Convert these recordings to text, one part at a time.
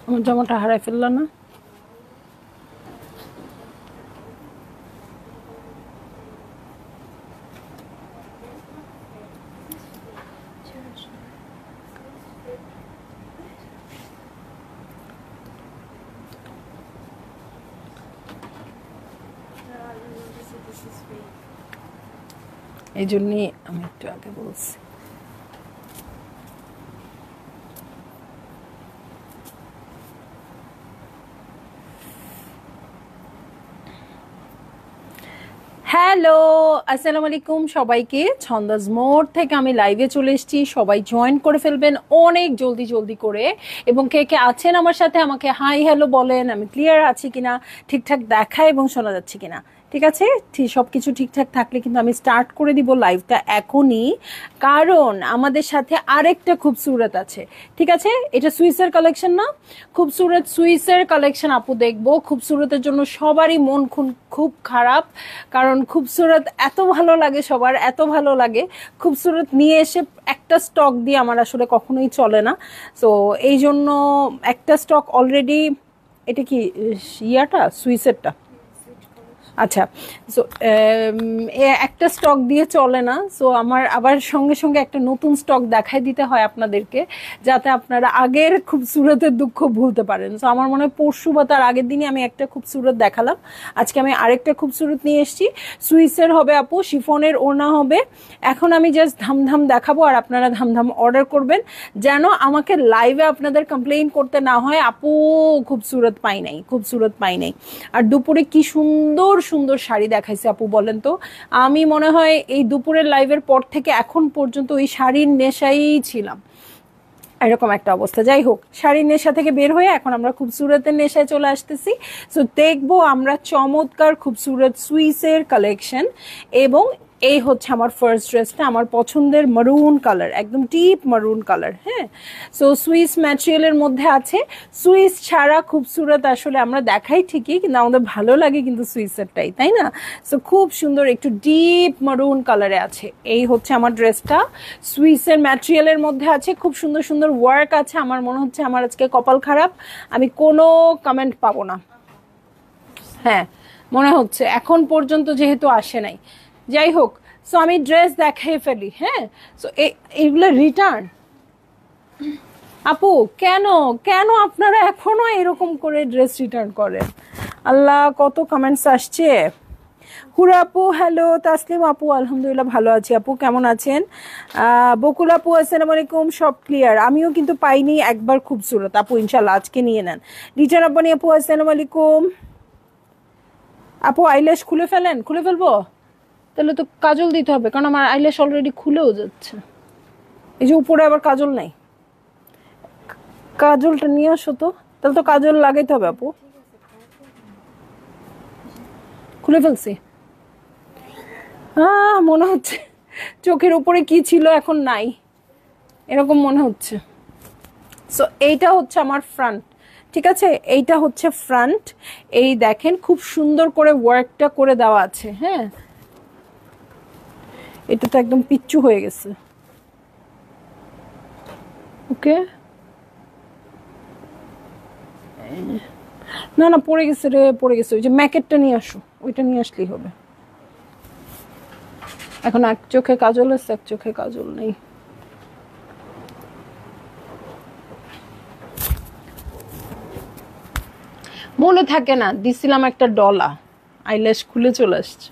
আমার জামাটা হারাই ফেললা না? এই জন্যই আমি একটু আগে বলছি। হ্যালো, আসসালামু আলাইকুম সবাইকে। ছন্দাজ মোড থেকে আমি লাইভে চলে এসেছি, সবাই জয়েন করে ফেলবেন অনেক জলদি জলদি করে। এবং কে কে আছেন আমার সাথে আমাকে হাই হ্যালো বলেন, আমি ক্লিয়ার আছি কিনা, ঠিকঠাক দেখায় এবং শোনা যাচ্ছে কিনা। ঠিক আছে, সব কিছু ঠিকঠাক থাকলে কিন্তু আমি স্টার্ট করে দিব লাইভটা এখনই, কারণ আমাদের সাথে আরেকটা খুবসুরত আছে। ঠিক আছে, এটা সুইসের কালেকশন না, খুবসুরত সুইসের কালেকশন আপু দেখবো। খুবসুরতের জন্য সবারই মন খুব খারাপ, কারণ খুবসুরত এত ভালো লাগে, সবার এত ভালো লাগে। খুবসুরত নিয়ে এসে একটা স্টক দিয়ে আমার আসলে কখনোই চলে না। তো এই জন্য একটা স্টক অলরেডি, এটা কি ইয়াটা সুইসেরটা? আচ্ছা, সো একটা স্টক দিয়ে চলে না, সো আমার আবার সঙ্গে সঙ্গে একটা নতুন স্টক দেখাই দিতে হয় আপনাদেরকে, যাতে আপনারা আগের খুবসুরতের দুঃখ ভুলতে পারেন। সো আমার মনে হয় পরশু বা তার আগের দিনই আমি একটা খুবসুরত দেখালাম, আজকে আমি আরেকটা খুবসুরত নিয়ে এসেছি। সুইসের হবে আপু, শিফনের ওড়না হবে। এখন আমি জাস্ট ধামধাম দেখাবো আর আপনারা ধামধাম অর্ডার করবেন, যেন আমাকে লাইভে আপনাদের কমপ্লেইন করতে না হয় আপু খুবসুরত পাই নাই, খুবসুরত পাই নাই। আর দুপুরে কি সুন্দর সুন্দর শাড়ি দেখাইছে আপু বলেন তো। আমি মনে হয় এই দুপুরের লাইভের পর থেকে এখন পর্যন্ত ওই শাড়ির নেশাই ছিলাম, এরকম একটা অবস্থা। যাই হোক, শাড়ির নেশা থেকে বের হয়ে এখন আমরা খুবসুরতের নেশায় চলে আসতেছি। সো দেখবো আমরা চমৎকার খুবসুরত সুইসের কালেকশন। এবং এই হচ্ছে আমার ফার্স্ট ড্রেসটা, আমার পছন্দের মারুন কালার, একদম ডিপ মারুন কালার। হ্যাঁ, সো সুইস ম্যাটেরিয়ালের মধ্যে আছে। সুইস ছাড়া খুবসুরত আসলে আমরা দেখাই ঠিকই, কিন্তু আমাদের ভালো লাগে কিন্তু সুইসেরটাই, তাই না? সো খুব সুন্দর একটু ডিপ মারুন কালারে আছে। এই হচ্ছে আমার ড্রেসটা, সুইসের ম্যাটেরিয়ালের মধ্যে আছে, খুব সুন্দর সুন্দর ওয়ার্ক আছে। আমার মনে হচ্ছে আমার আজকে কপাল খারাপ, আমি কোনো কমেন্ট পাবো না। হ্যাঁ, মনে হচ্ছে এখন পর্যন্ত যেহেতু আসে নাই। যাই হোক, সো আমি ড্রেস দেখাই ফেলি। হ্যাঁ, সো এইগুলো রিটার্ন। আপু কেন, কেন আপনারা এখনো এরকম করে ড্রেস রিটার্ন করেন? আল্লাহ, কত কমেন্টস আসছে। হুরা আপু হ্যালো, তাসলিম আপু আলহামদুলিল্লাহ ভালো আছি। আপু কেমন আছেন? বকুল আপু আসসালামু আলাইকুম, সব ক্লিয়ার। আমিও কিন্তু পাইনি একবার খুবসুরত আপু, ইনশাল্লাহ আজকে নিয়ে নেন। রিটার্ন আব্বানি আপু আসসালামু আলাইকুম। আপু আইল্যাশ খুলে ফেলেন, খুলে ফেলবো? তাহলে তো কাজল দিতে হবে, কারণ আমার আইল্যাশ অলরেডি খুলেও যাচ্ছে। এই যে উপরে আবার কাজল নাই, কাজলটা নিয়ে আসো তো। তাহলে তো কাজল লাগাইতে হবে আপু। খুলে ফেলছি। মনে হচ্ছে চোখের উপরে কি ছিল এখন নাই, এরকম মনে হচ্ছে। সো এইটা হচ্ছে আমার ফ্রন্ট। ঠিক আছে, এইটা হচ্ছে ফ্রন্ট। এই দেখেন খুব সুন্দর করে ওয়ার্কটা করে দেওয়া আছে। হ্যাঁ, এটা তো একদম পিচ্চু হয়ে গেছে। ওকে, না না পড়ে গেছে রে, পড়ে গেছে। ওই যে ম্যাকেটটা নিয়ে আসো, ওইটা নিয়ে আসলেই হবে। এখন এক চোখে কাজল আছে, এক চোখে কাজল নেই। মনে থাকে না দিছিলাম একটা ডলা, আইল্যাশ খুলে চলে আসছে।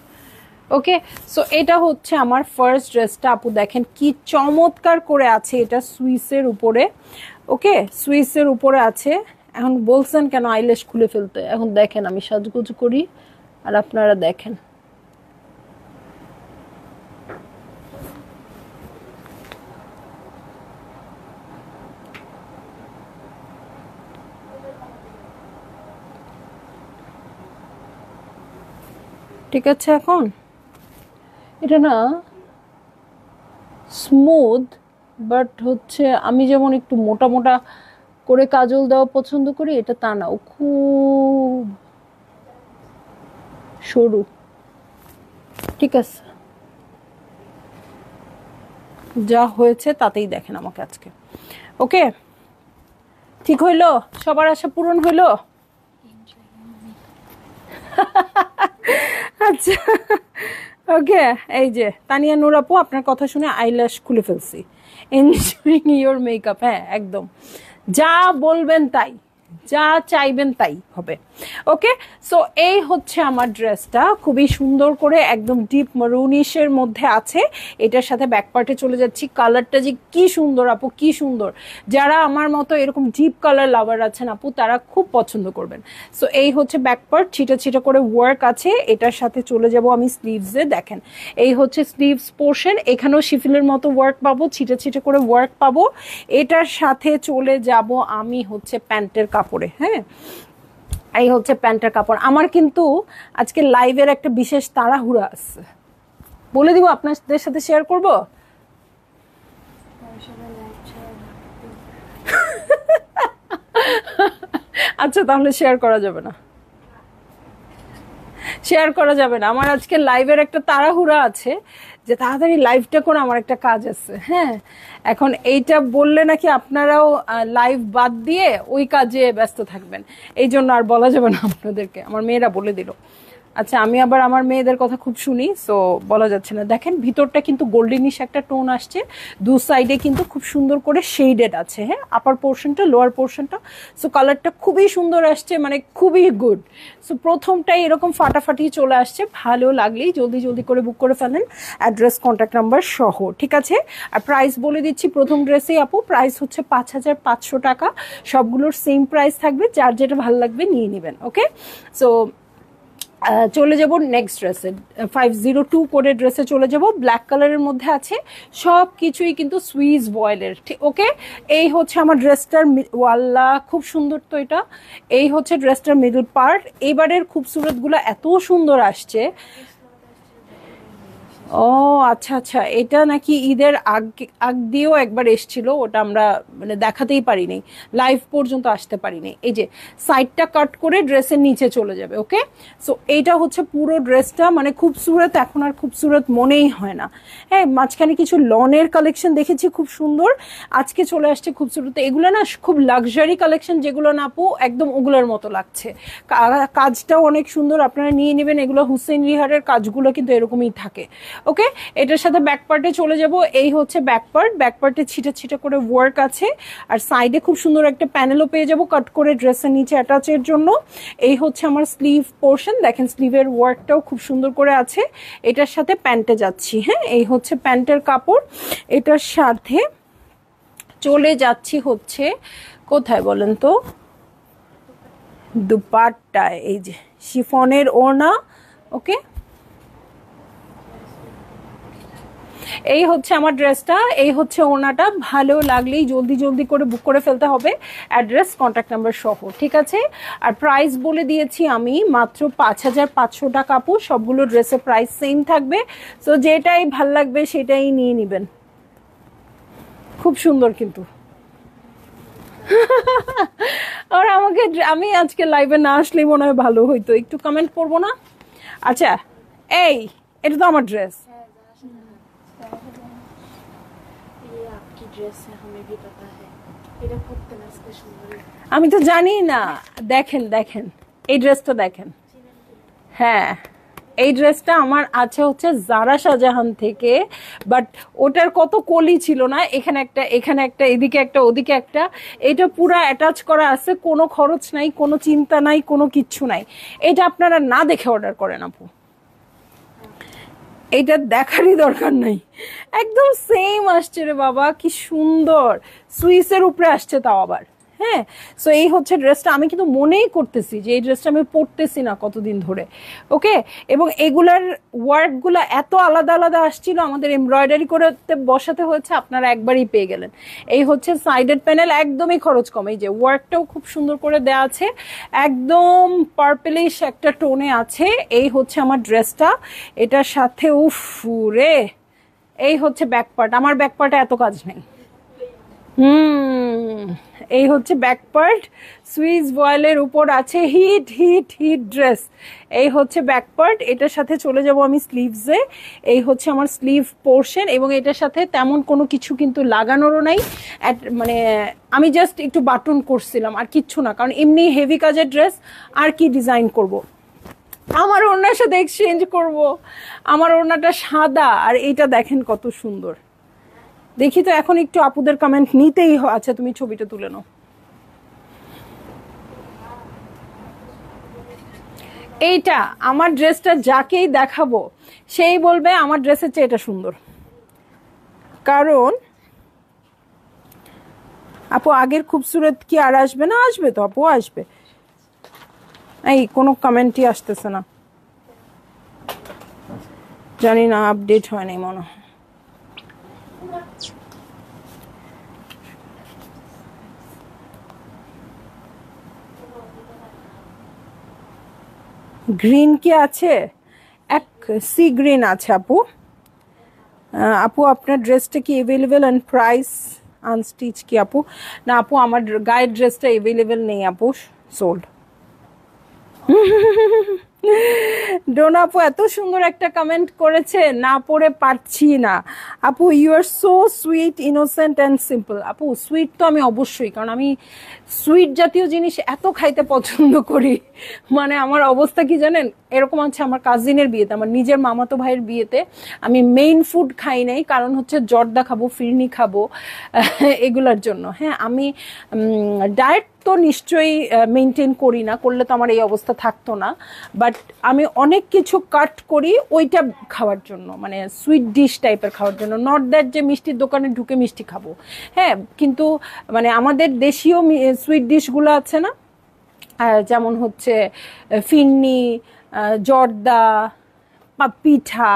ওকে, সো এটা হচ্ছে আমার ফার্স্ট ড্রেসটা। আপু দেখেন কি চমৎকার করে আছে, এটা সুইসের উপরে। ওকে, সুইসের উপরে আছে। এখন বলছেন কেন আইল্যাশ খুলে ফেলতে, এখন দেখেন আমি সাজগুজ করি আর আপনারা দেখেন। ঠিক আছে, এখন এটা না স্মুথ, বাট হচ্ছে আমি যেমন একটু মোটা মোটা করে কাজল দেওয়া পছন্দ করি, এটা তা না, ও খুব সরু। ঠিক আছে, যা হয়েছে তাতেই দেখেন আমাকে আজকে। ওকে, ঠিক হইলো? সবার আশা পূরণ হইলো? আচ্ছা, ওকে। এই যে তানিয়া নূর আপু, আপনার কথা শুনে আইল্যাশ খুলে ফেলছি। Enjoying your makeup. হ্যাঁ, একদম যা বলবেন তাই, যা চাইবেন তাই হবে। ওকে, সো এই হচ্ছে আমার ড্রেসটা, খুবই সুন্দর করে একদম ডিপ মারুনিশের মধ্যে আছে। এটার সাথে ব্যাক পার্টে চলে যাচ্ছি। কালারটা যে কি সুন্দর আপু, কি সুন্দর। যারা আমার মতো এরকম ডিপ কালার লাভার আছেন আপু, তারা খুব পছন্দ করবেন। সো এই হচ্ছে ব্যাক পার্ট, ছিটা ছিটা করে ওয়ার্ক আছে। এটার সাথে চলে যাব আমি স্লিভসে। দেখেন, এই হচ্ছে স্লিভস পোর্শন, এখানেও শিফিলের মতো ওয়ার্ক পাবো, ছিটা ছিটা করে ওয়ার্ক পাবো। এটার সাথে চলে যাব আমি হচ্ছে প্যান্টের কাপড়ে। হ্যাঁ, এই হচ্ছে প্যান্টের কাপড়। আমার কিন্তু আজকে লাইভের একটা বিশেষ তাড়াহুড়া আছে, বলে দিব, আপনাদের সাথে শেয়ার করব। আচ্ছা, তাহলে শেয়ার করা যাবে না, শেয়ার করা যাবে না। আমার আজকে লাইভের একটা তাড়াহুড়া আছে, যে তাড়াতাড়ি লাইভটা করে আমার একটা কাজ আছে। হ্যাঁ, এখন এইটা বললে নাকি আপনারাও লাইভ বাদ দিয়ে ওই কাজে ব্যস্ত থাকবেন, এই জন্য আর বলা যাবে না আপনাদেরকে। আমার মেয়েরা বলে দিল। আচ্ছা, আমি আবার আমার মেয়েদের কথা খুব শুনি, সো বলা যাচ্ছে না। দেখেন, ভিতরটা কিন্তু গোল্ডেনিশ একটা টোন আসছে, দু সাইডে কিন্তু খুব সুন্দর করে শেডেড আছে। হ্যাঁ, আপার পোর্শনটা, লোয়ার পোর্শনটা। সো কালারটা খুবই সুন্দর আসছে, মানে খুবই গুড। সো প্রথমটাই এরকম ফাটাফাটি চলে আসছে। ভালো লাগলেই জলদি জলদি করে বুক করে ফেলেন, অ্যাড্রেস, কন্ট্যাক্ট নাম্বার সহ। ঠিক আছে, আর প্রাইস বলে দিচ্ছি। প্রথম ড্রেসেই আপু প্রাইস হচ্ছে 5,500 টাকা। সবগুলোর সেম প্রাইস থাকবে, যার যেটা ভালো লাগবে নিয়ে নেবেন। ওকে, সো চলে যাব নেক্সট ড্রেসে। 502 করে ড্রেসে চলে যাব। ব্ল্যাক কালারের মধ্যে আছে, সব কিছুই কিন্তু সুইস বয়েলের। ঠিক, ওকে। এই হচ্ছে আমার ড্রেসটার ওয়াল্লা, খুব সুন্দর তো এটা। এই হচ্ছে ড্রেসটার মিডল পার্ট। এবারের খুবসুরতগুলো এত সুন্দর আসছে। ও আচ্ছা আচ্ছা, এটা নাকি ঈদের আগ দিয়েও একবার এসছিল, ওটা আমরা মানে দেখাতেই পারিনি, লাইভ পর্যন্ত আসতে পারিনি। এই যে সাইডটা কাট করে ড্রেসের নিচে চলে যাবে। ওকে, সো এইটা হচ্ছে পুরো ড্রেসটা, মানে খুবসুরত, এখন আর খুবসুরত মনেই হয় না। হ্যাঁ, মাঝখানে কিছু লনের কালেকশন দেখেছি খুব সুন্দর, আজকে চলে আসছে খুবসুরত। এগুলো না খুব লাক্সারি কালেকশন, যেগুলো না আপু একদম ওগুলোর মতো লাগছে। কাজটাও অনেক সুন্দর, আপনারা নিয়ে নেবেন। এগুলো হুসেন রিহারের কাজগুলো কিন্তু এরকমই থাকে। ওকে, এটার সাথে ব্যাক পার্টে চলে যাব। এই হচ্ছে ব্যাক পার্ট, ব্যাক পার্টে ছিটা ছিটা করে ওয়ার্ক আছে, আর সাইডে খুব সুন্দর একটা প্যানেলও পেয়ে যাব কাট করে ড্রেসের নিচে অ্যাটাচের জন্য। এই হচ্ছে আমার স্লিভ পোর্শন, দেখেন স্লিভের ওয়ার্কটাও খুব সুন্দর করে আছে। এটার সাথে প্যান্টে যাচ্ছি। হ্যাঁ, এই হচ্ছে প্যান্টের কাপড়। এটার সাথে চলে যাচ্ছি হচ্ছে কোথায় বলেন তো, দুপাট্টায়। এই যে শিফনের ওড়না। ওকে, এই হচ্ছে আমার ড্রেসটা, এই হচ্ছে ওড়নাটা। ভালো লাগলেই জলদি জলদি করে বুক করে ফেলতে হবে, অ্যাড্রেস, কন্ট্যাক্ট নাম্বার সহ। ঠিক আছে, আর প্রাইস বলে দিয়েছি আমি, মাত্র 5,500 টাকা আপু। সবগুলো ড্রেসের প্রাইস সেম থাকবে, সো যেটাই ভাল লাগবে সেটাই নিয়ে নেবেন। খুব সুন্দর কিন্তু। আর আমাকে, আমি আজকে লাইভে না আসলেই মনে হয় ভালো হইতো, একটু কমেন্ট করবো না? আচ্ছা, এই এটা তো আমার ড্রেস। আমি তো জানি না। দেখেন দেখেন, এই ড্রেসটা দেখেন। হ্যাঁ, এই ড্রেসটা আমার আছে হচ্ছে জারা শাহজাহান থেকে, বাট ওটার কত কলি ছিল না, এখানে একটা, এখানে একটা, এদিকে একটা, ওদিকে একটা। এটা পুরো অ্যাটাচ করা আছে, কোনো খরচ নাই, কোনো চিন্তা নাই, কোনো কিচ্ছু নাই। এটা আপনারা না দেখে অর্ডার করেন আপু, এইটা দেখারই দরকার নাই। একদম সেম আসছে রে বাবা, কি সুন্দর। সুইসের উপরে আসছে তাও আবার। হ্যাঁ, সো এই হচ্ছে ড্রেসটা। আমি কিন্তু মনেই করতেছি যে এই ড্রেসটা আমি পরতেছি না কতদিন ধরে। ওকে, এবং এগুলার ওয়ার্কগুলো এত আলাদা আলাদা আসছিল, আমাদের এমব্রয়ডারি করে বসাতে হয়েছে, আপনারা একবারই পেয়ে গেলেন। এই হচ্ছে সাইডেড প্যানেল, একদমই খরচ কম। এই যে ওয়ার্কটাও খুব সুন্দর করে দেওয়া আছে, একদম পার্পলিশ একটা টোনে আছে। এই হচ্ছে আমার ড্রেসটা, এটার সাথে উফ রে। এই হচ্ছে ব্যাক পার্ট। আমার ব্যাক পার্টে এত কাজ নেই। এই হচ্ছে ব্যাক পার্ট, সুইস ভয়েলের উপর আছে হিট হিট হিট ড্রেস। এই হচ্ছে ব্যাক পার্ট, এটার সাথে চলে যাব আমি স্লিভসে। এই হচ্ছে আমার স্লিভ পোর্শন, এবং এটার সাথে তেমন কোনো কিছু কিন্তু লাগানোরও নাই, মানে আমি জাস্ট একটু বাটন করছিলাম আর কিচ্ছু না, কারণ এমনি হেভি কাজের ড্রেস আর কি ডিজাইন করব। আমার ওড়নার সাথে এক্সচেঞ্জ করব, আমার ওড়নাটা সাদা আর এইটা দেখেন কত সুন্দর। দেখি তো এখন একটু আপুদের কমেন্ট নিতেই আচ্ছা তুমি ছবিটা তুলে নাও। এইটা আমার ড্রেসটা যাকেই দেখাবো সেই বলবে আমার ড্রেসের চেয়ে এটা সুন্দর, কারণ আপু আগের খুবসুরত কি আর আসবে না? আসবে তো আপু, আসবে। এই কোনো কমেন্টই আসতেছে না, জানি না আপডেট হয় নাই মনে হয়। গ্রিন কি আছে? এক সি গ্রিন আছে আপু। আপু আপনার ড্রেসটা কি অ্যাভেলেবেল অ্যান্ড প্রাইস আনস্টিচ কি আপু? না আপু আমার গায়ের ড্রেসটা অ্যাভেলেবেল নেই আপু, সোল্ড। ডোনা আপু এত সুন্দর একটা কমেন্ট করেছে, না পড়ে পারছি না। আপু you are so sweet, innocent and simple. আপু সুইট তো আমি অবশ্যই, কারণ আমি সুইট জাতীয় জিনিস এত খাইতে পছন্দ করি, মানে আমার অবস্থা কি জানেন, এরকম আছে আমার কাজিনের বিয়েতে, আমার নিজের মামাতো ভাইয়ের বিয়েতে আমি মেইন ফুড খাই নাই, কারণ হচ্ছে জর্দা খাবো, ফিরনি খাবো, এগুলোর জন্য। হ্যাঁ আমি ডায়েট তো নিশ্চয়ই মেনটেন করি না, করলে তো আমার এই অবস্থা থাকতো না, বাট আমি অনেক কিছু কাট করি ওইটা খাওয়ার জন্য, মানে সুইট ডিশ টাইপের খাওয়ার জন্য। নট দ্যাট যে মিষ্টির দোকানে ঢুকে মিষ্টি খাবো, হ্যাঁ, কিন্তু মানে আমাদের দেশীয় সুইট ডিশগুলো আছে না, যেমন হচ্ছে ফিরনি, জর্দা, পিঠা,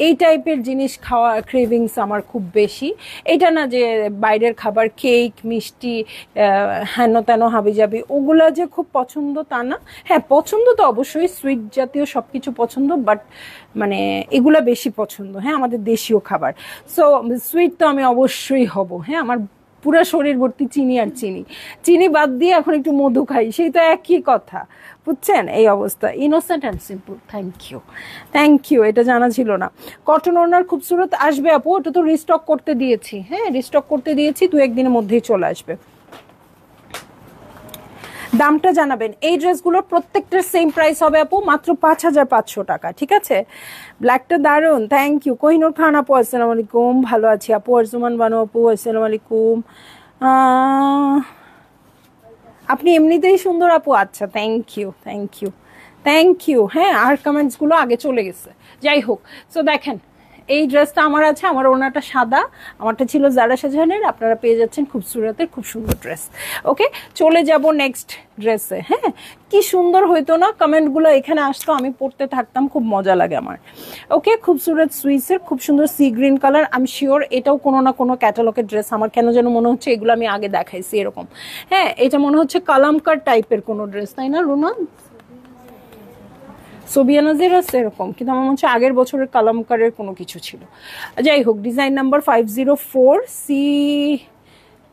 এই টাইপের জিনিস খাওয়া ক্রেভিংস আমার খুব বেশি। এটা না যে বাইরের খাবার, কেক, মিষ্টি, হেন তেন হাবিজাবি ওগুলা যে খুব পছন্দ তা না। হ্যাঁ পছন্দ তো অবশ্যই, সুইট জাতীয় সব কিছু পছন্দ, বাট মানে এগুলা বেশি পছন্দ। হ্যাঁ আমাদের দেশীয় খাবার, সো সুইট তো আমি অবশ্যই হব। হ্যাঁ আমার পুরো শরীর ভর্তি চিনি আর চিনি, চিনি বাদ দিয়ে এখন একটু মধু খাই, সেই তো একই কথা, বুঝছেন? এই অবস্থা। Innocent and simple, thank you, thank you, এটা জানা ছিল না। কটন ওড়নার খুবসুরত আসবে আপু, ওটা তো রিস্টক করতে দিয়েছি। হ্যাঁ রিস্টক করতে দিয়েছি, 2-1 দিনের মধ্যেই চলে আসবে। দামটা জানাবেন। এই ড্রেসগুলোর প্রত্যেকটার সেম প্রাইস হবে আপু, মাত্র 5500 টাকা, ঠিক আছে? ব্ল্যাকটা দারুন, থ্যাংক ইউ। কোহিনুর খান আপু আসসালামু আলাইকুম, ভালো আছি আপু। আরজুমান বানু আপু আসসালামু আলাইকুম। আপনি এমনিতেই সুন্দর আপু, আচ্ছা thank you, thank you, thank you. হ্যাঁ আর কমেন্টসগুলো আগে চলে গেছে, যাই হোক। সো দেখেন এই ড্রেসটা আমার আছে, আমার ওড়নাটা সাদা, আমারটা ছিল জারা শাহজাহানের, আপনারা পেয়ে যাচ্ছেন খুবসুরতের খুব সুন্দর ড্রেস। ওকে চলে যাব নেক্সট ড্রেসে। হ্যাঁ কি সুন্দর হইতো না কমেন্টগুলো এখানে আসতো, আমি পড়তে থাকতাম, খুব মজা লাগে আমার। ওকে খুবসুরত সুইসের খুব সুন্দর সি গ্রিন কালার, আমি শিওর এটাও কোনো না কোনো ক্যাটালগের ড্রেস, আমার কেন যেন মনে হচ্ছে এগুলো আমি আগে দেখাইছি এরকম। হ্যাঁ এটা মনে হচ্ছে কালামকার টাইপের কোনো ড্রেস, তাই না রুনা? সোবিয়া নাজির আছে এরকম, কিন্তু আমার মনে হচ্ছে আগের বছরের কালামকারের কোনো কিছু ছিল। যাই হোক design number 504, sea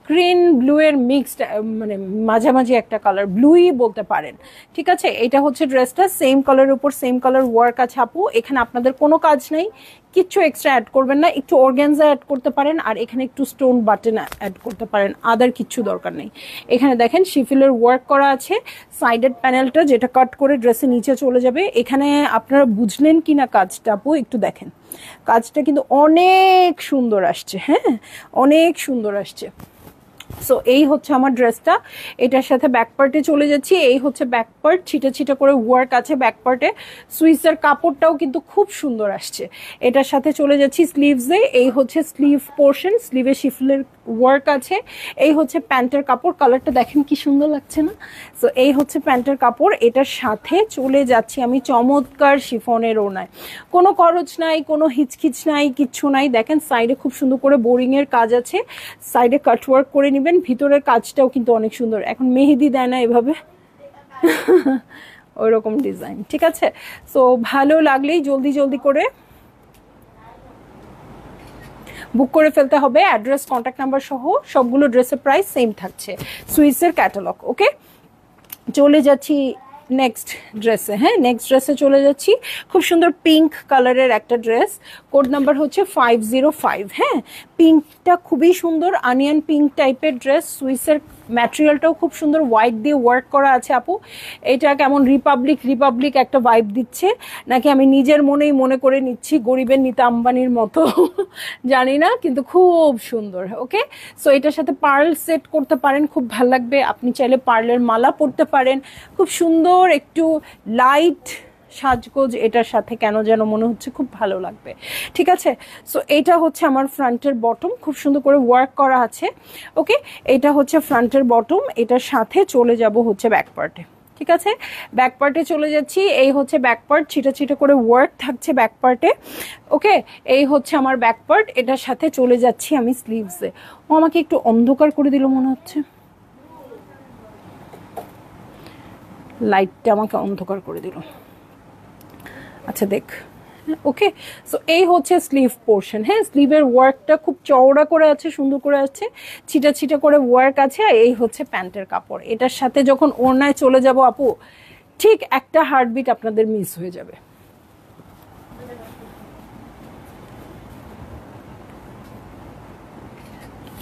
green blue এর মিক্সড, মানে মাঝামাঝি একটা কালার, ব্লুই বলতে পারেন, ঠিক আছে? এটা হচ্ছে ড্রেসটা, সেম কালারের উপর সেম কালার ওয়ার্ক আছে আপু। এখানে আপনাদের কোনো কাজ নেই, কিচ্ছু এক্সট্রা অ্যাড করবেন না, একটু অর্গ্যানজা অ্যাড করতে পারেন, আর এখানে একটু স্টোন বাটন অ্যাড করতে পারেন, আদার কিচ্ছু দরকার নেই। এখানে দেখেন শিফিলের ওয়ার্ক করা আছে, সাইডের প্যানেলটা যেটা কাট করে ড্রেসের নিচে চলে যাবে। এখানে আপনারা বুঝলেন কিনা কাজটা আপু একটু দেখেন, কাজটা কিন্তু অনেক সুন্দর আসছে। হ্যাঁ অনেক সুন্দর আসছে। সো এই হচ্ছে আমার ড্রেসটা, এটার সাথে ব্যাক পার্টে চলে যাচ্ছি। এই হচ্ছে ব্যাক পার্ট, ছিটা ছিটা করে ওয়ার্ক আছে ব্যাক পার্টে, সুইসের কাপড়টাও কিন্তু খুব সুন্দর আসছে। এটার সাথে চলে যাচ্ছি স্লিভসে, এই হচ্ছে স্লিভ পোর্শন, স্লিভে শিফলের ওয়ার্ক আছে। এই হচ্ছে প্যান্টের কাপড়, কালারটা দেখেন কি সুন্দর লাগছে না? সো এই হচ্ছে প্যান্টের কাপড়, এটার সাথে চলে যাচ্ছি আমি চমৎকার শিফনের ওড়নায়, কোনো খরচ নাই, কোনো হিচকিচ নাই, কিচ্ছু নাই। দেখেন সাইডে খুব সুন্দর করে বোরিং এর কাজ আছে, সাইডে কাটওয়ার্ক করে নিবেন, ভিতরের কাজটাও কিন্তু অনেক সুন্দর, এখন মেহেদি দেয় না এভাবে ওই রকম ডিজাইন, ঠিক আছে? সো ভালো লাগলেই জলদি জলদি করে বুক করে ফেলতে হবে। অ্যাড্রেস, কন্ট্যাক্ট নাম্বার সহ সবগুলো ড্রেসের প্রাইস সেম থাকছে, সুইসের ক্যাটালগ। ওকে, চলে যাচ্ছি নেক্সট ড্রেসে। হ্যাঁ, নেক্সট ড্রেসে চলে যাচ্ছি। খুব সুন্দর পিঙ্ক কালারের একটা ড্রেস, কোড নাম্বার হচ্ছে 505। হ্যাঁ, পিঙ্কটা খুবই সুন্দর, আনিয়ন পিঙ্ক টাইপের ড্রেস। সুইসের ম্যাটেরিয়ালটাও খুব সুন্দর, হোয়াইট দিয়ে ওয়ার্ক করা আছে। আপু এটা কেমন রিপাবলিক একটা ভাইব দিচ্ছে, নাকি আমি নিজের মনেই মনে করে নিচ্ছি গরিবের নিতা আম্বানির মতো জানি না, কিন্তু খুব সুন্দর। ওকে, সো এটার সাথে পার্ল সেট করতে পারেন, খুব ভালো লাগবে। আপনি চাইলে পার্লের মালা পরতে পারেন, খুব সুন্দর একটু লাইট সাজগোজ এটার সাথে কেন যেন মনে হচ্ছে খুব ভালো লাগবে। ঠিক আছে, সো এইটা হচ্ছে আমার ফ্রন্টের বটম, খুব সুন্দর করে ওয়ার্ক করা আছে। ওকে, এটা হচ্ছে ফ্রন্টের বটম, এটার সাথে চলে যাব হচ্ছে ব্যাক পার্টে। ঠিক আছে, ব্যাক পার্টে চলে যাচ্ছি। এই হচ্ছে ব্যাক পার্ট, ছিটা ছিটা করে ওয়ার্ক থাকছে ব্যাক পার্টে। ওকে, এই হচ্ছে আমার ব্যাক পার্ট, এটার সাথে চলে যাচ্ছি আমি স্লিভসে। ও আমাকে একটু অন্ধকার করে দিল মনে হচ্ছে, লাইটটা আমাকে অন্ধকার করে দিল। আচ্ছা দেখ, ওকে, সো এই হচ্ছে স্লিভ পোর্শন। হ্যাঁ, স্লিভের ওয়ার্কটা খুব চওড়া করে আছে, সুন্দর করে আছে, ছিটা ছিটা করে ওয়ার্ক আছে। আর এই হচ্ছে প্যান্টের কাপড়। এটার সাথে যখন ওড়নায় চলে যাব আপু, ঠিক একটা হার্টবিট আপনাদের মিস হয়ে যাবে।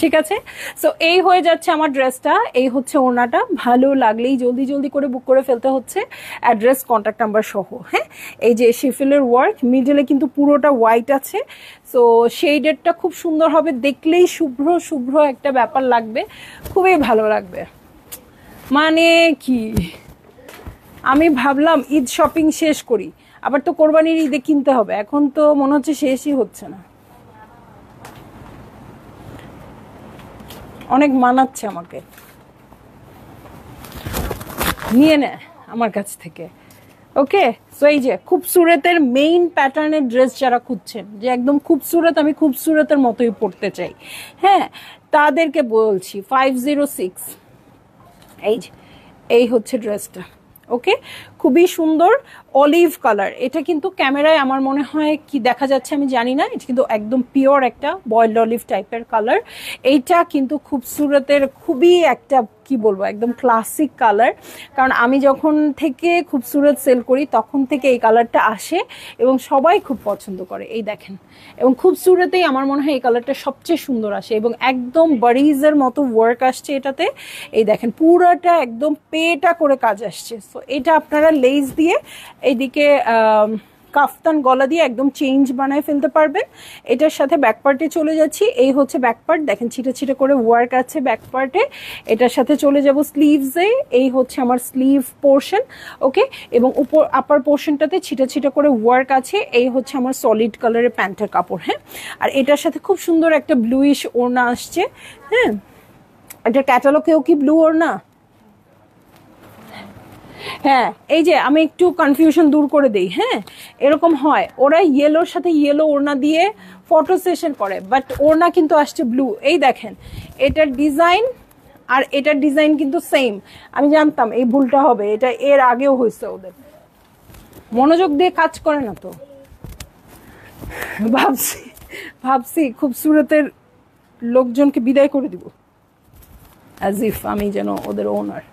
ঠিক আছে, সো এই হয়ে যাচ্ছে আমার ড্রেসটা, এই হচ্ছে ওড়নাটা। ভালো লাগলেই জলদি জলদি করে বুক করে ফেলতে হচ্ছে, অ্যাড্রেস, কন্ট্যাক্ট নাম্বার সহ। হ্যাঁ, এই যে শিফেলের ওয়ার্ক, মিডলে কিন্তু পুরোটা হোয়াইট আছে। সো শেডেডটা খুব সুন্দর হবে, দেখলেই শুভ্র শুভ্র একটা ব্যাপার লাগবে, খুবই ভালো লাগবে। মানে কি, আমি ভাবলাম ঈদ শপিং শেষ করি, আবার তো কোরবানির ঈদে কিনতে হবে, এখন তো মনে হচ্ছে শেষই হচ্ছে না। অনেক মানাচ্ছে আমাকে, নিয়ে নেয় আমার কাছ থেকে। ওকে, সো এই যে খুবসুরতের মেইন প্যাটার্নের ড্রেস যারা খুঁজছেন, যে একদম খুবসুরত, আমি খুবসুরতের মতোই পড়তে চাই, হ্যাঁ, তাদেরকে বলছি 506। এই যে এই হচ্ছে ড্রেসটা। ওকে, খুবই সুন্দর অলিভ কালার। এটা কিন্তু ক্যামেরায় আমার মনে হয় কি দেখা যাচ্ছে আমি জানি না, এটা কিন্তু একদম পিওর একটা বয়েলড অলিভ টাইপের কালার। এইটা কিন্তু খুবসুরতের খুবই একটা কি বলবো একদম ক্লাসিক কালার, কারণ আমি যখন থেকে খুবসুরত সেল করি তখন থেকে এই কালারটা আসে এবং সবাই খুব পছন্দ করে। এই দেখেন, এবং খুবসুরতেই আমার মনে হয় এই কালারটা সবচেয়ে সুন্দর আসে, এবং একদম বারিজের মতো ওয়ার্ক আসছে এটাতে। এই দেখেন পুরাটা একদম পেটা করে কাজ আসছে। সো এটা আপনারা লেস দিয়ে এইদিকে কাফতান গলা দিয়ে একদম চেঞ্জ বানায় ফেলতে পারবেন। এটার সাথে ব্যাক পার্টে চলে যাচ্ছি। এই হচ্ছে ব্যাক পার্ট, দেখেন ছিটে ছিটে করে ওয়ার্ক আছে ব্যাক পার্টে। এটার সাথে চলে যাব স্লিভসে। এই হচ্ছে আমার স্লিভ পোর্শন। ওকে, এবং উপর আপার পোর্শনটাতে ছিটে ছিটে করে ওয়ার্ক আছে। এই হচ্ছে আমার সলিড কালারের প্যান্টের কাপড়। হ্যাঁ, আর এটার সাথে খুব সুন্দর একটা ব্লুইশ ওড়না আসছে। হ্যাঁ, এটা ক্যাটালগেও কি ব্লু ওড়না? হ্যাঁ, এই যে আমি একটু কনফিউশন দূর করে দেই। হ্যাঁ, এরকম হয়, ওরা ইয়েলোর সাথে ইয়েলো ওড়না দিয়ে ফটো সেশন করে, বাট ওড়না কিন্তু আসছে ব্লু। এই দেখেন, এটার ডিজাইন আর এটার ডিজাইন কিন্তু সেম। আমি জানতাম এই ভুলটা হবে, এটা এর আগেও হয়েছে ওদের, মনোযোগ দিয়ে কাজ করে না তো। ভাবছি ভাবছি খুবসুরতের লোকজনকে বিদায় করে দিব, অ্যাজ ইফ আমি যেন ওদের ওনার।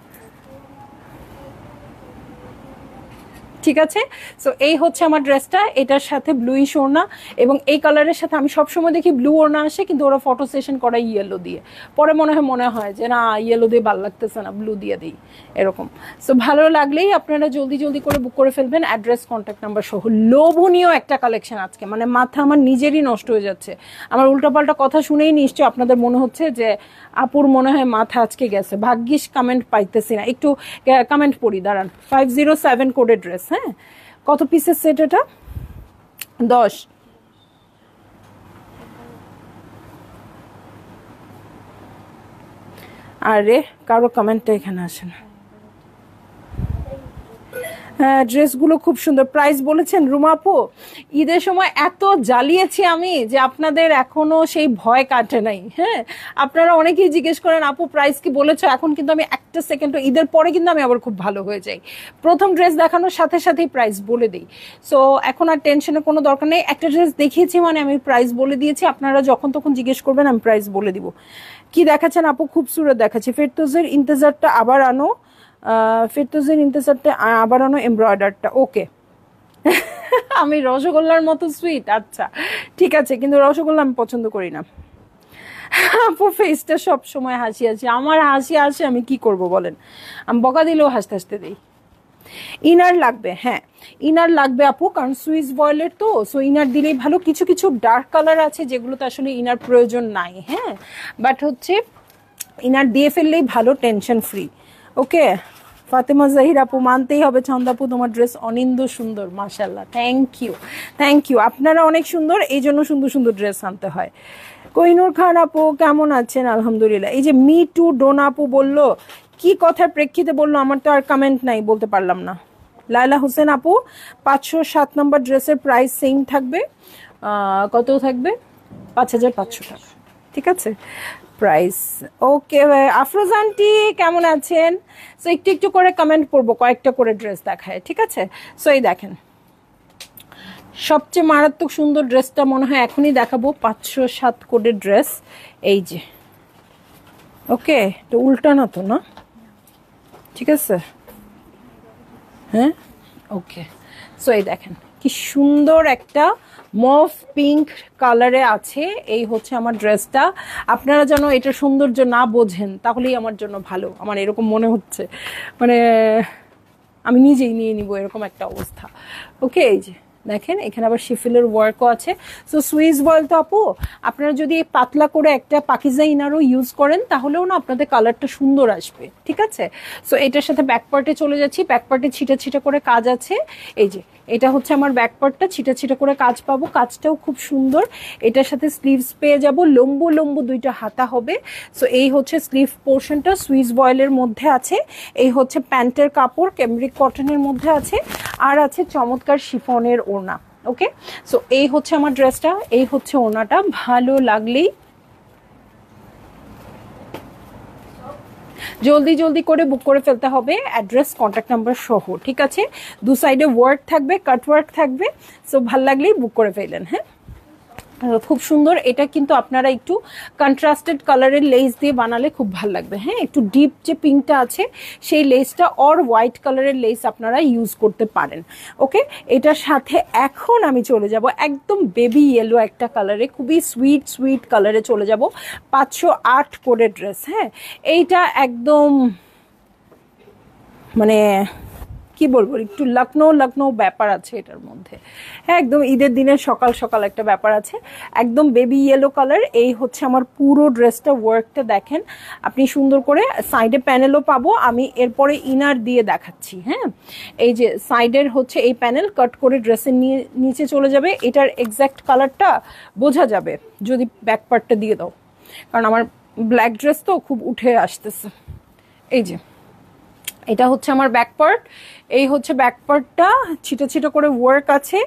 ঠিক আছে, সো এই হচ্ছে আমার ড্রেসটা, এটার সাথে ব্লুইশ ওড়না, এবং এই কালারের সাথে আমি সবসময় দেখি ব্লু ওড়না আসে, কিন্তু ওরা ফটো সেশন করে ইয়েলো দিয়ে। পরে মনে হয় যে না, ইয়েলো দিয়ে ভালো লাগতেছে না, ব্লু দিয়ে দিই, এরকম। সো ভালো লাগলেই আপনারা জলদি জলদি করে বুক করে ফেলবেন, অ্যাড্রেস, কন্ট্যাক্ট নাম্বার সহ। লোভনীয় একটা কালেকশন আজকে, মানে মাথা আমার নিজেরই নষ্ট হয়ে যাচ্ছে। আমার উল্টাপাল্টা কথা শুনেই নিশ্চয় আপনাদের মনে হচ্ছে যে আপুর মনে হয় মাথা আজকে গেছে। ভাগ্যিস কমেন্ট পাইতেছি না, একটু কমেন্ট পড়ি, দাঁড়ান। 507 কোডের ড্রেস। হ্যাঁ, কত পিসের সেট এটা? 10। আরে কারো কমেন্টটা এখানে আসে না। হ্যাঁ, ড্রেসগুলো খুব সুন্দর। প্রাইস বলেছেন রুমা আপু? ঈদের সময় এত জ্বালিয়েছি আমি যে আপনাদের এখনো সেই ভয় কাটে নাই। হ্যাঁ, আপনারা অনেকেই জিজ্ঞেস করেন আপু প্রাইস কি বলেছো, এখন কিন্তু আমি একটা সেকেন্ড, ঈদের পরে কিন্তু আমি আবার খুব ভালো হয়ে যাই, প্রথম ড্রেস দেখানোর সাথে সাথেই প্রাইস বলে দিই। সো এখন আর টেনশনের কোনো দরকার নেই, একটা ড্রেস দেখিয়েছি মানে আমি প্রাইস বলে দিয়েছি, আপনারা যখন তখন জিজ্ঞেস করবেন আমি প্রাইস বলে দিব। কি দেখাচ্ছেন আপু? খুবসুরত দেখাচ্ছি। ফেরদৌসের ইন্তজারটা আবার আনো, ফেরদৌসের ইন্তজারটা আবার আনো, এমব্রয়ডারটা। ওকে। আমি রসগোল্লার মতো সুইট? আচ্ছা ঠিক আছে, কিন্তু রসগোল্লা আমি পছন্দ করি না। আপু ফেসটা সব সময় হাসি আছে, আমার হাসি আসে, আমি কি করব বলেন, আমি বকা দিলেও হাসতে হাসতে দিই। ইনার লাগবে, হ্যাঁ ইনার লাগবে আপু, কারণ সুইস বয়েলের তো, সো ইনার দিলেই ভালো। কিছু কিছু ডার্ক কালার আছে যেগুলোতে আসলে ইনার প্রয়োজন নাই, হ্যাঁ, বাট হচ্ছে ইনার দিয়ে ফেললেই ভালো, টেনশন ফ্রি। ওকে। ফাতেমা জাহির আপু, মানতেই হবে ছন্দাপু তোমার ড্রেস অনিন্দ সুন্দর, মাশাল্লাহ, থ্যাংক ইউ থ্যাংক ইউ। আপনারা অনেক সুন্দর, এই জন্য সুন্দর সুন্দর ড্রেস আনতে হয়। কোহিনুর খান আপু কেমন আছেন? আলহামদুলিল্লাহ। এই যে মি টু ডোনা আপু বললো, কি কথার প্রেক্ষিতে বললো আমার তো আর কমেন্ট নাই, বলতে পারলাম না। লায়লা হোসেন আপু, 507 নম্বর ড্রেসের প্রাইস সেম থাকবে, কত থাকবে? 5500 টাকা, ঠিক আছে প্রাইস। ওকে আফরোজ আন্টি কেমন আছেন? সো একটু একটু করে কমেন্ট করবো, কয়েকটা করে ড্রেস দেখায়, ঠিক আছে? সো এই দেখেন সবচেয়ে মারাত্মক সুন্দর ড্রেসটা মনে হয় এখনই দেখাবো, 507 কোডের ড্রেস, এই যে। ওকে, তো উল্টা না তো, না? ঠিক আছে, হ্যাঁ ওকে। সো এই দেখেন কি সুন্দর একটা মভ পিঙ্ক কালারে আছে, এই হচ্ছে আমার ড্রেসটা। আপনারা যেন এটা সৌন্দর্য না বোঝেন তাহলেই আমার জন্য ভালো, আমার এরকম মনে হচ্ছে, মানে আমি নিজেই নিয়ে নিব এরকম একটা অবস্থা। ওকে, এই যে দেখেন এখানে আবার শিফিলের ওয়ার্কও আছে। সো সুইস বয়েল তো আপু, আপনারা যদি এই পাতলা করে একটা পাকিজা ইনারও ইউজ করেন তাহলেও না আপনাদের কালারটা সুন্দর আসবে, ঠিক আছে? সো এটার সাথে ব্যাক পার্টে চলে যাচ্ছি, ব্যাক পার্টে ছিটা ছিটা করে কাজ আছে, এই যে এটা হচ্ছে আমার ব্যাক পার্টটা, ছিটা ছিটা করে কাজ পাবো, কাজটাও খুব সুন্দর। এটার সাথে স্লিভস পেয়ে যাব, লম্বু লম্বু দুইটা হাতা হবে। সো এই হচ্ছে স্লিভ পোর্শনটা, সুইস বয়েলের মধ্যে আছে। এই হচ্ছে প্যান্টের কাপড়, ক্যামব্রিক কটনের মধ্যে আছে, আর আছে চমৎকার শিফনের ওড়না। ওকে, সো এই হচ্ছে আমার ড্রেসটা, এই হচ্ছে ওড়নাটা। ভালো লাগলেই জলদি জলদি করে বুক করে ফেলতে হবে, অ্যাড্রেস কন্ট্যাক্ট নাম্বার সহ, ঠিক আছে? দু সাইডে ওয়ার্ক থাকবে, কাট ওয়ার্ক থাকবে। সো ভাল লাগলেই বুক করে ফেলেন। হ্যাঁ, খুব সুন্দর। এটা কিন্তু আপনারা একটু কন্ট্রাস্টেড কালারের লেস দিয়ে বানালে খুব ভালো লাগবে। হ্যাঁ, একটু ডিপ যে পিঙ্কটা আছে সেই লেসটা, অর হোয়াইট কালারের লেস আপনারা ইউজ করতে পারেন। ওকে, এটার সাথে এখন আমি চলে যাব একদম বেবি ইয়েলো একটা কালারে, খুবই সুইট সুইট কালারে চলে যাব, 508 কোডের ড্রেস। হ্যাঁ, এইটা একদম মানে কি বলবো, একটু লখনৌ লখনৌ ব্যাপার আছে এটার মধ্যে। হ্যাঁ, একদম ঈদের দিনের সকাল সকাল একটা ব্যাপার আছে, একদম বেবি ইয়েলো কালার। এই হচ্ছে আমার পুরো ড্রেসটা, ওয়ার্কটা দেখেন আপনি সুন্দর করে, সাইডে প্যানেলও পাবো, আমি এরপরে ইনার দিয়ে দেখাচ্ছি। হ্যাঁ, এই যে সাইডের হচ্ছে এই প্যানেল কাট করে ড্রেসের নিচে চলে যাবে, এটার এক্স্যাক্ট কালারটা বোঝা যাবে যদি ব্যাক পার্টটা দিয়ে দাও, কারণ আমার ব্ল্যাক ড্রেস তো খুব উঠে আসতেছে। এই যে এটা হচ্ছে আমার ব্যাক পার্ট, এই হচ্ছে ব্যাক পার্টটা, ছিটো ছিটো করে ওয়ার্ক আছে।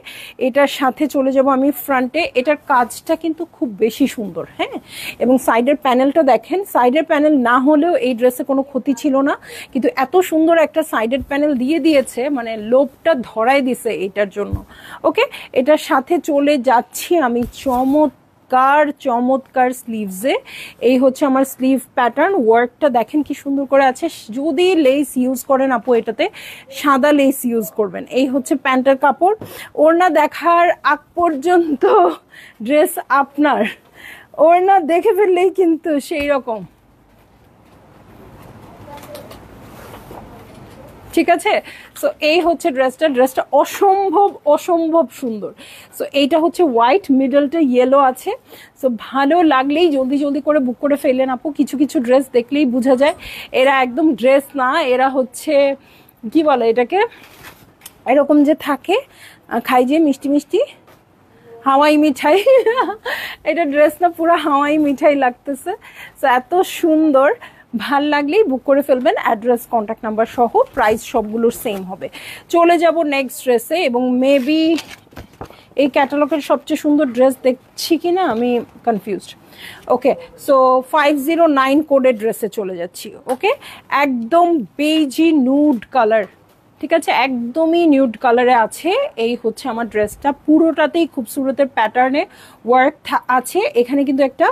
এটার সাথে চলে যাব আমি ফ্রন্টে, এটার কাজটা কিন্তু খুব বেশি সুন্দর। হ্যাঁ, এবং সাইডের প্যানেলটা দেখেন, সাইডের প্যানেল না হলেও এই ড্রেসে কোনো ক্ষতি ছিল না, কিন্তু এত সুন্দর একটা সাইডের প্যানেল দিয়ে দিয়েছে, মানে লোভটা ধরাই দিছে এটার জন্য। ওকে, এটার সাথে চলে যাচ্ছি আমি চমৎকার চমৎকার স্লিভসে। এই হচ্ছে আমার স্লিভ প্যাটার্ন, ওয়ার্কটা দেখেন কি সুন্দর করে আছে। যদি লেস ইউজ করেন আপু এটাতে সাদা লেস ইউজ করবেন। এই হচ্ছে প্যান্টের কাপড়, ওড়না দেখার আগ পর্যন্ত ড্রেস আপনার, ওড়না দেখে ফেললেই কিন্তু সেই রকম, ঠিক আছে? সো এই হচ্ছে ড্রেসটা অসম্ভব অসম্ভব সুন্দর। সো এইটা হচ্ছে হোয়াইট, মিডলটা ইয়েলো আছে। সো ভালো লাগলেই জলদি জলদি করে বুক করে ফেললেন আপু। কিছু কিছু ড্রেস দেখলেই বোঝা যায় এরা একদম ড্রেস না, এরা হচ্ছে কি বলে এটাকে, এরকম যে থাকে খাই যে মিষ্টি মিষ্টি হাওয়াই মিঠাই। এটা ড্রেস না, পুরো হাওয়াই মিঠাই লাগতেছে। সো এত সুন্দর, ভাল লাগলেই বুক করে ফেলবেন, অ্যাড্রেস কন্ট্যাক্ট নাম্বার সহ, প্রাইস সবগুলোর সেম হবে। চলে যাব নেক্সট ড্রেসে, এবং মেবি এই ক্যাটালগের সবচেয়ে সুন্দর ড্রেস দেখছি কিনা আমি কনফিউজড। ওকে, সো 509 কোডের ড্রেসে চলে যাচ্ছি। ওকে, একদম বেজি নুড কালার, ঠিক আছে, একদমই নিউড কালারে আছে। এই হচ্ছে আমার ড্রেসটা, পুরোটাতেই খুবসুরতের প্যাটার্নে ওয়ার্ক আছে। এখানে কিন্তু একটা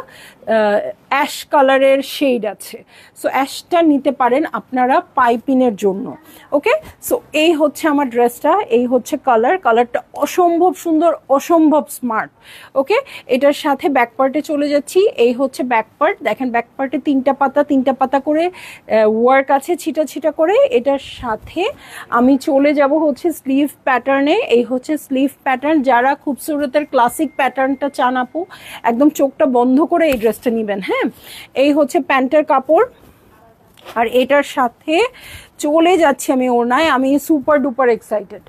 অ্যাশ কালারের শেড আছে, সো অ্যাশটা নিতে পারেন আপনারা পাইপিনের জন্য। ওকে, সো এই হচ্ছে আমার ড্রেসটা, এই হচ্ছে কালারটা অসম্ভব সুন্দর, অসম্ভব স্মার্ট। ওকে, এটার সাথে ব্যাক পার্টে চলে যাচ্ছি। এই হচ্ছে ব্যাক পার্ট, দেখেন ব্যাক পার্টে তিনটা পাতা করে ওয়ার্ক আছে ছিটা ছিটা করে। এটার সাথে আমি চলে যাব হচ্ছে স্লিভ প্যাটার্নে। এই হচ্ছে স্লিভ প্যাটার্ন, যারা খুবসুরতের ক্লাসিক প্যাটার্নটা চান আপু, একদম চোখটা বন্ধ করে এই ড্রেসটা নেবেন। হ্যাঁ, এই হচ্ছে প্যান্টের কাপড়, আর এটার সাথে চলে যাচ্ছি আমি ওড়নায়। আমি সুপার ডুপার এক্সাইটেড।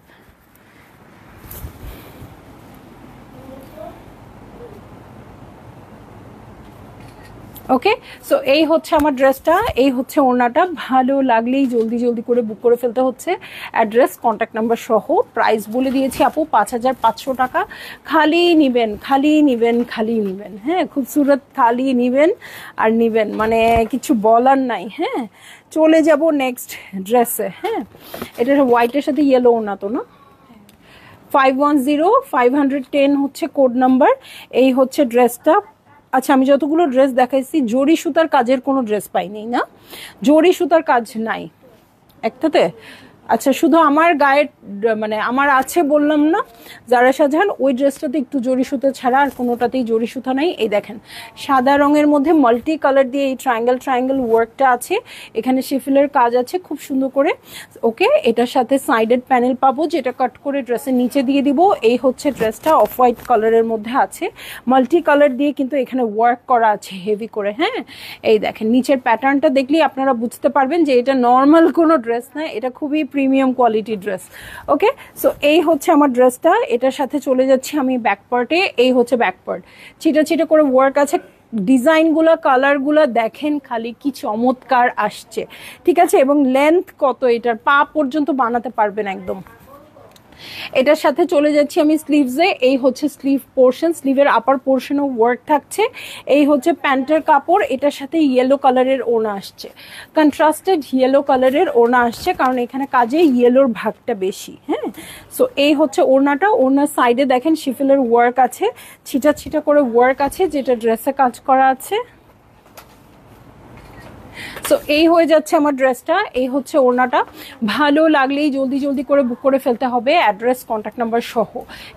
ওকে, সো এই হচ্ছে আমার ড্রেসটা, এই হচ্ছে ওড়নাটা। ভালো লাগলেই জলদি জলদি করে বুক করে ফেলতে হচ্ছে, অ্যাড্রেস কন্ট্যাক্ট নাম্বার সহ। প্রাইস বলে দিয়েছি আপু 5500 টাকা। খালি নিবেন, খালি নিবেন, খালি নিবেন। হ্যাঁ, খুবসুরত খালি নিবেন আর নিবেন, মানে কিছু বলার নাই। হ্যাঁ, চলে যাব নেক্সট ড্রেসে। হ্যাঁ, এটা হোয়াইটের সাথে ইয়েলো ওড়না তো না? 510 হচ্ছে কোড নাম্বার। এই হচ্ছে ড্রেসটা। আচ্ছা, আমি যতগুলো ড্রেস দেখাইছি জরি সুতার কাজের কোনো ড্রেস পাইনি না, জরি সুতার কাজ নাই একটাতে। আচ্ছা, শুধু আমার গায়ের মানে আমার আছে বললাম না যারা শাহজাহান, ওই ড্রেসটাতে একটু জরি সুতো ছাড়া আর কোনোটাতেই জরি সুতা নাই। এই দেখেন সাদা রঙের মধ্যে মাল্টি কালার দিয়ে এই ট্রায়াঙ্গেল ওয়ার্কটা আছে, এখানে শিফিলের কাজ আছে খুব সুন্দর করে। ওকে, এটার সাথে সাইডেড প্যানেল পাবো, যেটা কাট করে ড্রেসের নিচে দিয়ে দিব। এই হচ্ছে ড্রেসটা, অফ হোয়াইট কালারের মধ্যে আছে, মাল্টি কালার দিয়ে কিন্তু এখানে ওয়ার্ক করা আছে হেভি করে। হ্যাঁ, এই দেখেন নিচের প্যাটার্নটা দেখলেই আপনারা বুঝতে পারবেন যে এটা নর্মাল কোনো ড্রেস না, এটা খুবই প্রিমিয়াম কোয়ালিটি ড্রেস। ওকে, সো এই হচ্ছে আমার ড্রেসটা। এটার সাথে চলে যাচ্ছি আমি ব্যাক পার্টে। এই হচ্ছে ব্যাক পার্ট, ছিটা ছিটা করে ওয়ার্ক আছে, ডিজাইনগুলো কালারগুলো দেখেন খালি কি চমৎকার আসছে, ঠিক আছে। এবং লেন্থ কত, এটার পা পর্যন্ত বানাতে পারবেন একদম। এটার সাথে চলে যাচ্ছি আমি স্লিভসে। এই হচ্ছে স্লিভ পোর্শন, স্লিভের আপার পোর্শনও ওয়ার্ক থাকছে। এই হচ্ছে প্যান্টের কাপড়, এটার সাথে ইয়েলো কালারের ওড়না আসছে, কন্ট্রাস্টেড ইয়েলো কালারের ওড়না আসছে, কারণ এখানে কাজে ইয়েলোর ভাগটা বেশি। হ্যাঁ, সো এই হচ্ছে ওড়নাটা। ওড়নার সাইডে দেখেন শিফেলের ওয়ার্ক আছে, ছিটা ছিটা করে ওয়ার্ক আছে, যেটা ড্রেসে কাজ করা আছে। সো এই হয়ে যাচ্ছে আমার ড্রেসটা, এই হচ্ছে ওড়নাটা। ভালো লাগলেই জলদি জলদি করে বুক করে ফেলতে হবে, অ্যাড্রেস কন্ট্যাক্ট নাম্বার সহ,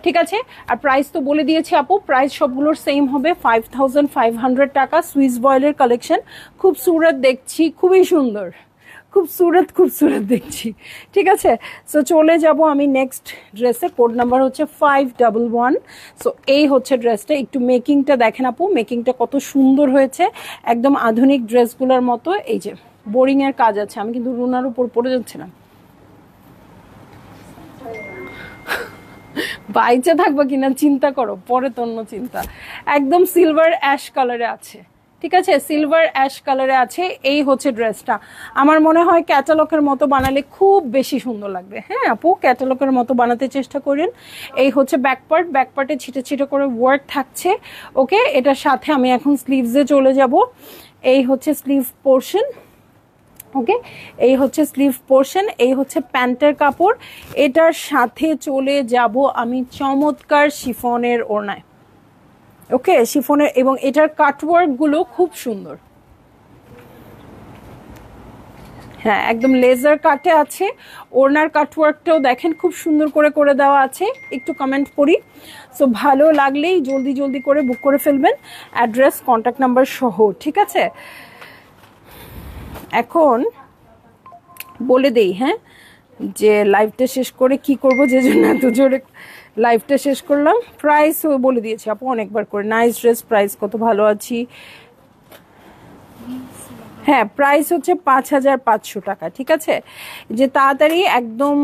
ঠিক আছে। আর প্রাইস তো বলে দিয়েছি আপু, প্রাইস সবগুলোর সেম হবে 5500 টাকা। সুইস বয়েলের কালেকশন, খুব সুরত দেখছি, খুবই সুন্দর, খুবসুরত দেখছি, ঠিক আছে। সো চলে যাব আমি নেক্সট ড্রেসে, কোড নাম্বার হচ্ছে 511। সো এই হচ্ছে ড্রেসটা, একটু মেকিংটা দেখেন আপু, মেকিংটা কত সুন্দর হয়েছে, একদম আধুনিক ড্রেসগুলোর মতো। এই যে বোরিং এর কাজ আছে, আমি কিন্তু রুনার উপর পড়ে যাচ্ছিলাম। বাইচে থাকবো কিনা চিন্তা করো, পরে তো অন্য চিন্তা। একদম সিলভার অ্যাশ কালারে আছে, ঠিক আছে, সিলভার অ্যাশ কালারে আছে। এই হচ্ছে ড্রেসটা, আমার মনে হয় ক্যাটালগের মতো বানালে খুব বেশি সুন্দর লাগবে। হ্যাঁ আপু, ক্যাটালগের মতো বানাতে চেষ্টা করেন। এই হচ্ছে ব্যাকপার্ট, ব্যাকপার্টে ছিটে ছিটে করে ওয়ার্ক থাকছে। ওকে, এটার সাথে আমি এখন স্লিভসে চলে যাব। এই হচ্ছে স্লিভ পোর্শন। ওকে, এই হচ্ছে স্লিভ পোর্শন, এই হচ্ছে প্যান্টের কাপড়। এটার সাথে চলে যাব আমি চমৎকার শিফনের ওড়নায়। ওকে, শিফনের, এবং এটার কাটওয়ার্ক গুলো খুব সুন্দর। হ্যাঁ, একদম লেজার কাটে আছে। ওড়নার কাটওয়ার্কটাও দেখেন খুব সুন্দর করে করে দেওয়া আছে। একটু কমেন্ট করি। সো ভালো লাগলেই জলদি জলদি করে বুক করে ফেলবেন, অ্যাড্রেস কন্ট্যাক্ট নাম্বার সহ, ঠিক আছে। এখন বলে দেই হ্যাঁ, যে লাইভটা শেষ করে কি করব, যে জন্য এত জোরে লাইভটা শেষ করলাম। প্রাইস বলে দিয়েছি আপু অনেকবার করে। নাইস ড্রেস, প্রাইস কত ভালো আছি। হ্যাঁ, প্রাইস হচ্ছে 5500 টাকা, ঠিক আছে। যে তাড়াতাড়ি একদম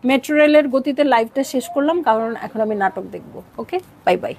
মেট্রো রেলের গতিতে লাইভটা শেষ করলাম, কারণ এখন আমি নাটক দেখবো। ওকে, বাই বাই।